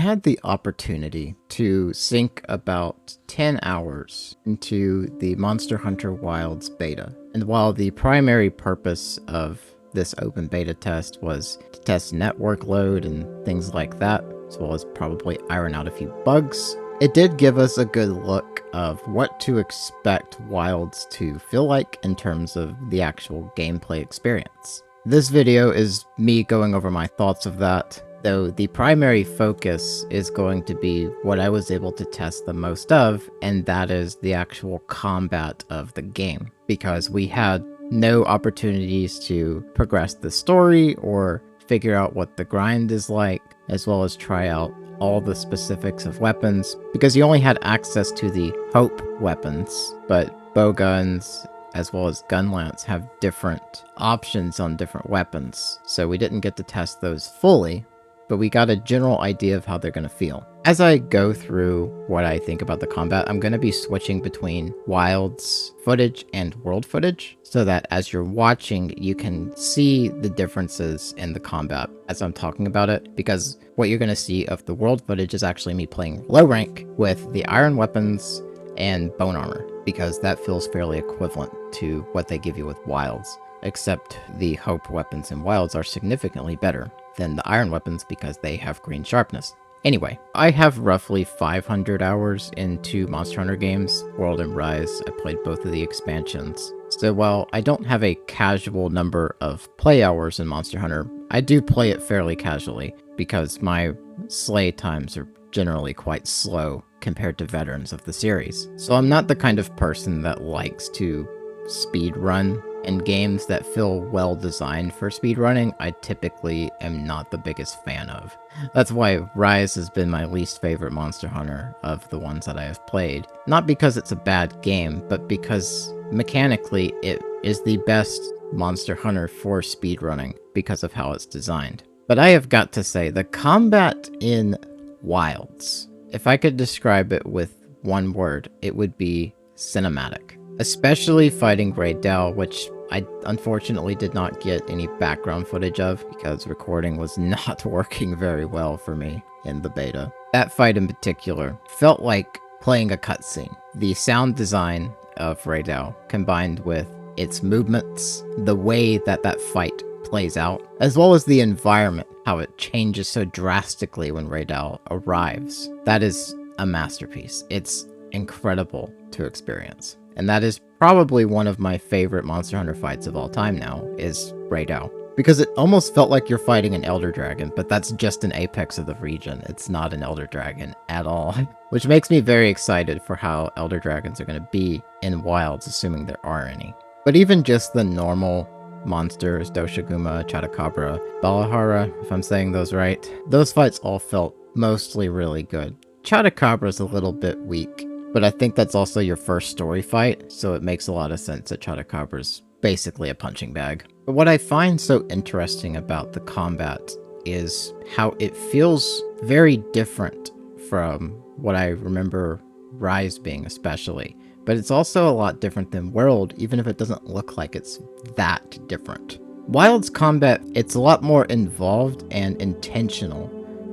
had the opportunity to sink about 10 hours into the Monster Hunter Wilds beta. And while the primary purpose of this open beta test was to test network load and things like that, as well as probably iron out a few bugs, it did give us a good look of what to expect Wilds to feel like in terms of the actual gameplay experience. This video is me going over my thoughts of that, though the primary focus is going to be what I was able to test the most of, and that is the actual combat of the game, because we had no opportunities to progress the story or figure out what the grind is like, as well as try out all the specifics of weapons, because you only had access to the Hope weapons, but bow guns as well as gunlance have different options on different weapons, so we didn't get to test those fully, but we got a general idea of how they're going to feel. As I go through what I think about the combat, I'm going to be switching between Wilds footage and world footage, so that as you're watching, you can see the differences in the combat as I'm talking about it, because what you're going to see of the world footage is actually me playing low rank with the iron weapons and bone armor, because that feels fairly equivalent to what they give you with Wilds, except the Hope weapons in Wilds are significantly better than the iron weapons because they have green sharpness. Anyway, I have roughly 500 hours into Monster Hunter games, World and Rise. I played both of the expansions. So while I don't have a casual number of play hours in Monster Hunter, I do play it fairly casually because my slay times are generally quite slow compared to veterans of the series. So I'm not the kind of person that likes to speed run, and games that feel well designed for speedrunning, I typically am not the biggest fan of. That's why Rise has been my least favorite Monster Hunter of the ones that I have played. Not because it's a bad game, but because mechanically it is the best Monster Hunter for speedrunning because of how it's designed. But I have got to say, the combat in Wilds, if I could describe it with one word, it would be cinematic. Especially fighting Great Dao, which I unfortunately did not get any background footage of because recording was not working very well for me in the beta. That fight in particular felt like playing a cutscene. The sound design of Great Dao combined with its movements, the way that that fight plays out, as well as the environment, how it changes so drastically when Great Dao arrives. That is a masterpiece. It's incredible to experience. And that is probably one of my favorite Monster Hunter fights of all time now, is Great Dao. Because it almost felt like you're fighting an Elder Dragon, but that's just an apex of the region. It's not an Elder Dragon at all. Which makes me very excited for how Elder Dragons are going to be in Wilds, assuming there are any. But even just the normal monsters, Doshiguma, Chotacabra, Balahara, if I'm saying those right, those fights all felt mostly really good. Chotacabra's a little bit weak, but I think that's also your first story fight, so it makes a lot of sense that Chotacabra's basically a punching bag. But what I find so interesting about the combat is how it feels very different from what I remember Rise being especially. But it's also a lot different than World, even if it doesn't look like it's that different. Wild's combat, it's a lot more involved and intentional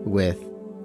with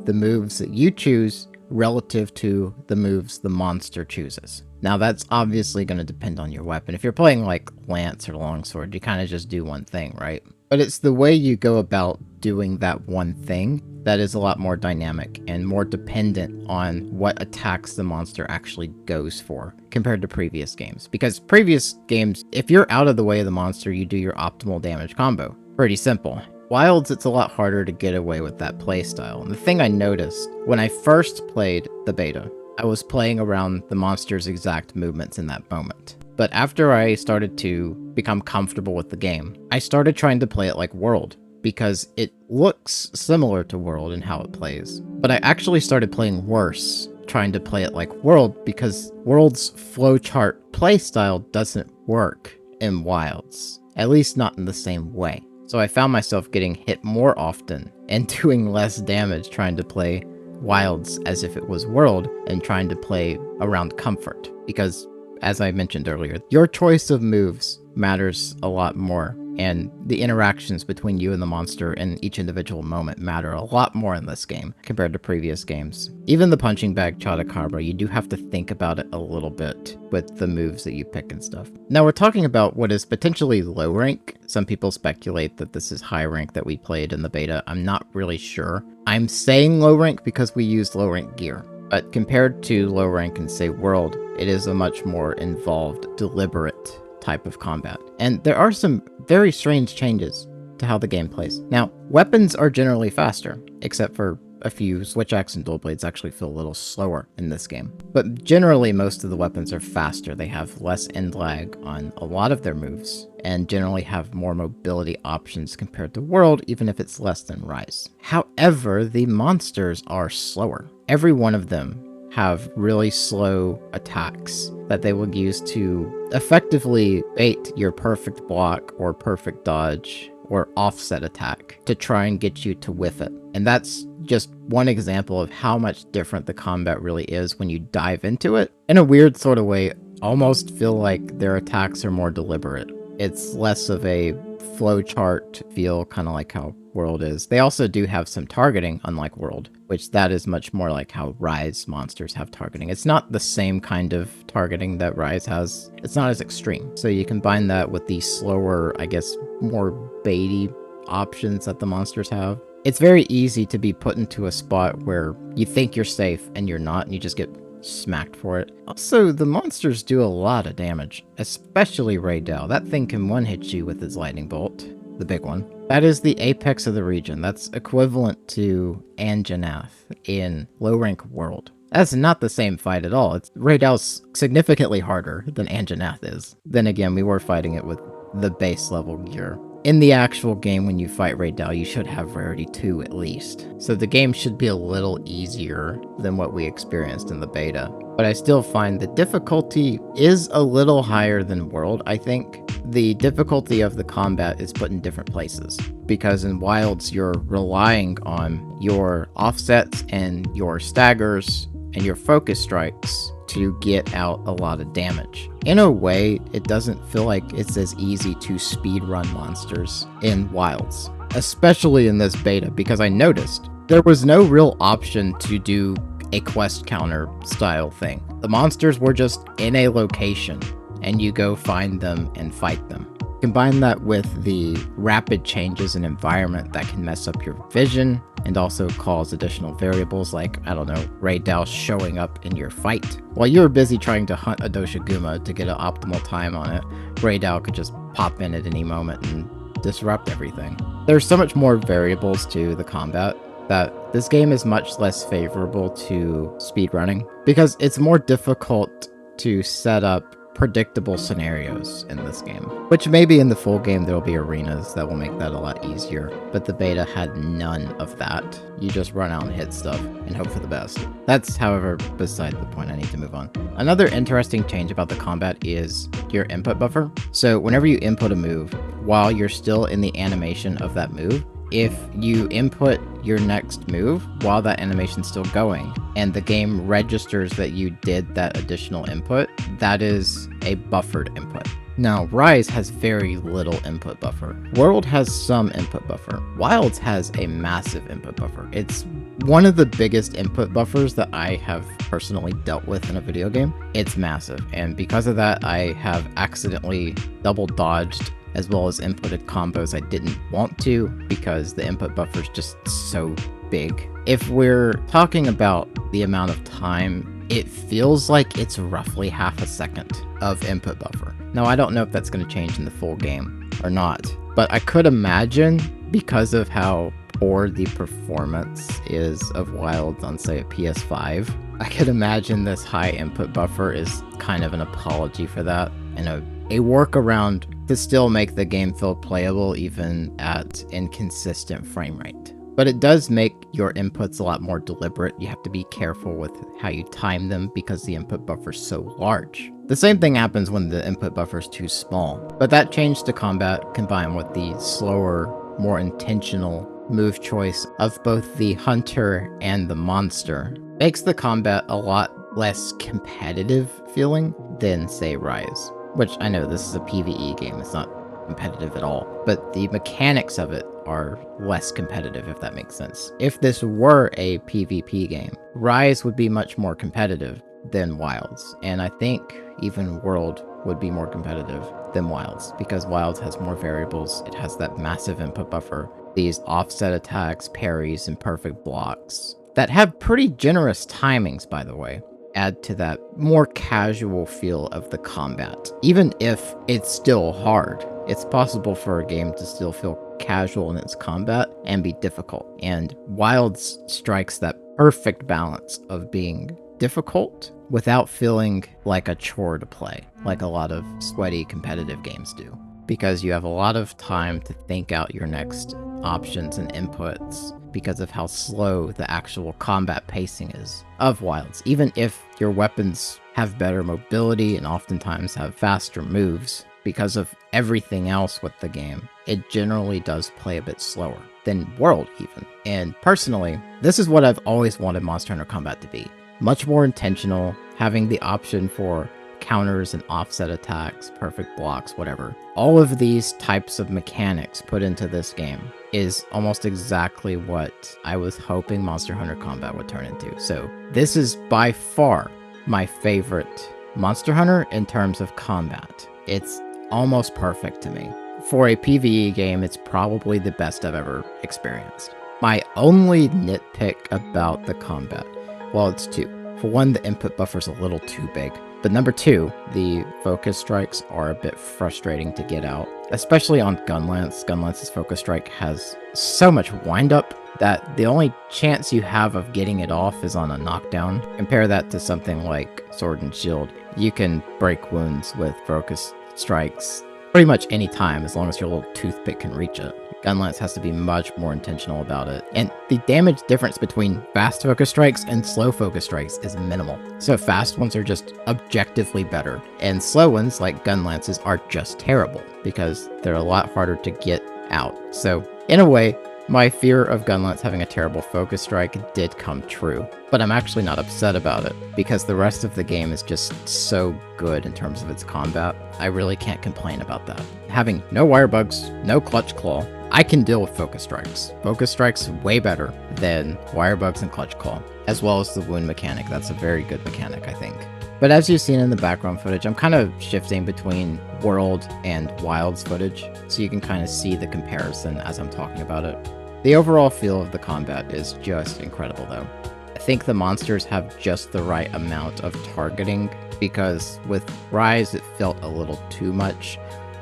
the moves that you choose relative to the moves the monster chooses. Now that's obviously going to depend on your weapon. If you're playing like Lance or Longsword, you kind of just do one thing, right? But it's the way you go about doing that one thing that is a lot more dynamic and more dependent on what attacks the monster actually goes for compared to previous games. Because previous games, if you're out of the way of the monster, you do your optimal damage combo. Pretty simple. Wilds, it's a lot harder to get away with that playstyle. And the thing I noticed when I first played the beta, I was playing around the monster's exact movements in that moment. But after I started to become comfortable with the game, I started trying to play it like World, because it looks similar to World in how it plays. But I actually started playing worse, trying to play it like World, because World's flowchart playstyle doesn't work in Wilds, at least not in the same way. So I found myself getting hit more often and doing less damage trying to play Wilds as if it was World and trying to play around comfort. Because, as I mentioned earlier, your choice of moves matters a lot more and the interactions between you and the monster in each individual moment matter a lot more in this game compared to previous games. Even the punching bag Chotacabra, you do have to think about it a little bit with the moves that you pick and stuff. Now we're talking about what is potentially low rank. Some people speculate that this is high rank that we played in the beta. I'm not really sure. I'm saying low rank because we used low rank gear. But compared to low rank in, say, World, it is a much more involved, deliberate type of combat. And there are some very strange changes to how the game plays. Now, weapons are generally faster, except for a few. Switch axe and dual blades actually feel a little slower in this game. But generally, most of the weapons are faster. They have less end lag on a lot of their moves, and generally have more mobility options compared to World, even if it's less than Rise. However, the monsters are slower. Every one of them have really slow attacks that they will use to effectively bait your perfect block or perfect dodge or offset attack to try and get you to whiff it. And that's just one example of how much different the combat really is when you dive into it. In a weird sort of way, almost feel like their attacks are more deliberate. It's less of a flowchart feel, kind of like how World is. They also do have some targeting, unlike World, which that is much more like how Rise monsters have targeting. It's not the same kind of targeting that Rise has. It's not as extreme. So you combine that with the slower, I guess, more baity options that the monsters have. It's very easy to be put into a spot where you think you're safe and you're not, and you just get smacked for it. Also, the monsters do a lot of damage, especially Raydell. That thing can one-hit you with its lightning bolt, the big one. That is the apex of the region. That's equivalent to Anjanath in low-rank World. That's not the same fight at all. Raydell's significantly harder than Anjanath is. Then again, we were fighting it with the base level gear. In the actual game, when you fight Raydell, you should have Rarity 2 at least. So the game should be a little easier than what we experienced in the beta. But I still find the difficulty is a little higher than World, I think. The difficulty of the combat is put in different places. Because in Wilds, you're relying on your offsets and your staggers and your focus strikes to get out a lot of damage. In a way, it doesn't feel like it's as easy to speedrun monsters in Wilds, especially in this beta, because I noticed there was no real option to do a quest counter style thing. The monsters were just in a location, and you go find them and fight them. Combine that with the rapid changes in environment that can mess up your vision and also cause additional variables like, I don't know, Raydell showing up in your fight. While you were busy trying to hunt a Doshiguma to get an optimal time on it, Raydell could just pop in at any moment and disrupt everything. There's so much more variables to the combat that this game is much less favorable to speedrunning because it's more difficult to set up predictable scenarios in this game, which maybe in the full game there'll be arenas that will make that a lot easier, but the beta had none of that. You just run out and hit stuff and hope for the best. That's, however, beside the point. I need to move on. Another interesting change about the combat is your input buffer. So whenever you input a move, while you're still in the animation of that move, if you input your next move while that animation's still going and the game registers that you did that additional input, that is a buffered input. Now, Rise has very little input buffer. World has some input buffer. Wilds has a massive input buffer. It's one of the biggest input buffers that I have personally dealt with in a video game. It's massive, and because of that, I have accidentally double dodged as well as inputted combos I didn't want to because the input buffer is just so big. If we're talking about the amount of time, it feels like it's roughly half a second of input buffer. Now, I don't know if that's going to change in the full game or not, but I could imagine because of how poor the performance is of Wilds on, say, a PS5, I could imagine this high input buffer is kind of an apology for that and a workaround to still make the game feel playable even at inconsistent frame rate. But it does make your inputs a lot more deliberate. You have to be careful with how you time them because the input buffer is so large. The same thing happens when the input buffer is too small. But that change to combat combined with the slower, more intentional move choice of both the hunter and the monster makes the combat a lot less competitive feeling than, say, Rise. Which I know this is a PvE game, it's not competitive at all. But the mechanics of it are less competitive, if that makes sense. If this were a PvP game, Rise would be much more competitive than Wilds, and I think even World would be more competitive than Wilds, because Wilds has more variables, it has that massive input buffer, these offset attacks, parries, and perfect blocks that have pretty generous timings, by the way, add to that more casual feel of the combat. Even if it's still hard, it's possible for a game to still feel casual in its combat and be difficult. And Wilds strikes that perfect balance of being difficult without feeling like a chore to play, like a lot of sweaty competitive games do. Because you have a lot of time to think out your next options and inputs because of how slow the actual combat pacing is of Wilds. Even if your weapons have better mobility and oftentimes have faster moves, because of everything else with the game, it generally does play a bit slower than World even. And personally, this is what I've always wanted Monster Hunter Combat to be. Much more intentional, having the option for counters and offset attacks, perfect blocks, whatever. All of these types of mechanics put into this game is almost exactly what I was hoping Monster Hunter Combat would turn into. So this is by far my favorite Monster Hunter in terms of combat. It's almost perfect to me. For a PvE game, it's probably the best I've ever experienced. My only nitpick about the combat, well, it's two. For one, the input buffer's a little too big. But number two, the focus strikes are a bit frustrating to get out, especially on Gunlance. Gunlance's focus strike has so much windup that the only chance you have of getting it off is on a knockdown. Compare that to something like Sword and Shield. You can break wounds with focus strikes pretty much any time as long as your little toothpick can reach it. Gunlance has to be much more intentional about it. And the damage difference between fast focus strikes and slow focus strikes is minimal. So fast ones are just objectively better, and slow ones, like Gunlances, are just terrible because they're a lot harder to get out. So in a way, my fear of Gunlance having a terrible focus strike did come true, but I'm actually not upset about it because the rest of the game is just so good in terms of its combat. I really can't complain about that. Having no wire bugs, no clutch claw, I can deal with focus strikes. Focus strikes way better than wire bugs and clutch claw, as well as the wound mechanic. That's a very good mechanic, I think. But as you've seen in the background footage, I'm kind of shifting between World and Wilds footage, so you can kind of see the comparison as I'm talking about it. The overall feel of the combat is just incredible though. I think the monsters have just the right amount of targeting, because with Rise it felt a little too much.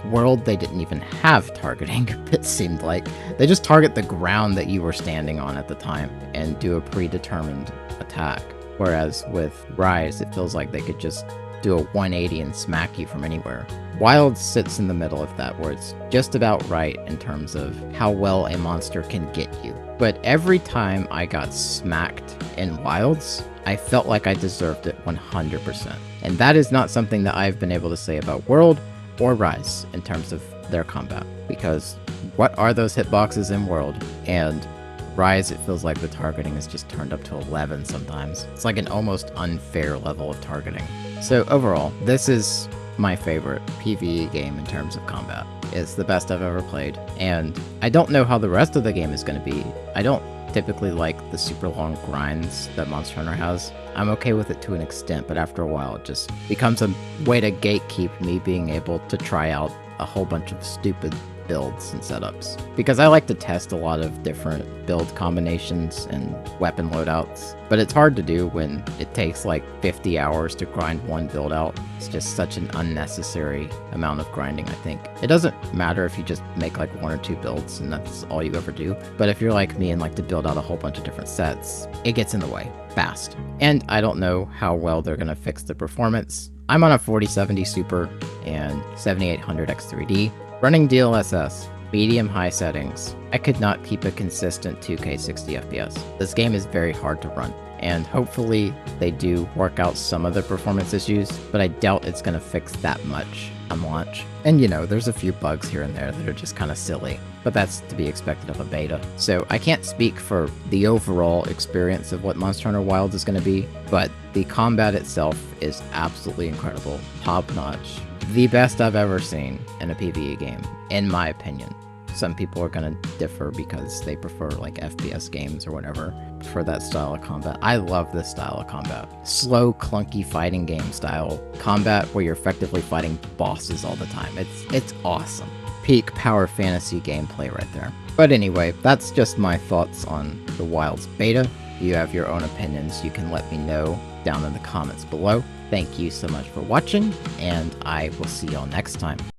World, they didn't even have targeting, it seemed like. They just target the ground that you were standing on at the time and do a predetermined attack. Whereas with Rise, it feels like they could just do a 180 and smack you from anywhere. Wild sits in the middle of that, where it's just about right in terms of how well a monster can get you. But every time I got smacked in Wilds, I felt like I deserved it 100%. And that is not something that I've been able to say about World or Rise in terms of their combat, because what are those hitboxes in World? And Rise, it feels like the targeting is just turned up to 11 sometimes. It's like an almost unfair level of targeting. So overall, this is my favorite PvE game in terms of combat. It's the best I've ever played, and I don't know how the rest of the game is going to be. I don't typically like the super long grinds that Monster Hunter has. I'm okay with it to an extent, but after a while it just becomes a way to gatekeep me being able to try out a whole bunch of stupid builds and setups, because I like to test a lot of different build combinations and weapon loadouts, but it's hard to do when it takes like 50 hours to grind one build out. It's just such an unnecessary amount of grinding, I think. It doesn't matter if you just make like one or two builds and that's all you ever do, but if you're like me and like to build out a whole bunch of different sets, it gets in the way fast. And I don't know how well they're gonna fix the performance. I'm on a 4070 Super and 7800 X3D. Running DLSS, medium-high settings, I could not keep a consistent 2K 60 FPS. This game is very hard to run, and hopefully they do work out some of the performance issues, but I doubt it's going to fix that much on launch. And you know, there's a few bugs here and there that are just kind of silly, but that's to be expected of a beta. So I can't speak for the overall experience of what Monster Hunter Wilds is going to be, but the combat itself is absolutely incredible, top-notch, the best I've ever seen in a PvE game, in my opinion. Some people are gonna differ because they prefer like FPS games or whatever for that style of combat. I love this style of combat. Slow, clunky fighting game style combat where you're effectively fighting bosses all the time. It's awesome. Peak power fantasy gameplay right there. But anyway, that's just my thoughts on the Wilds beta. If you have your own opinions, you can let me know down in the comments below. Thank you so much for watching, and I will see y'all next time.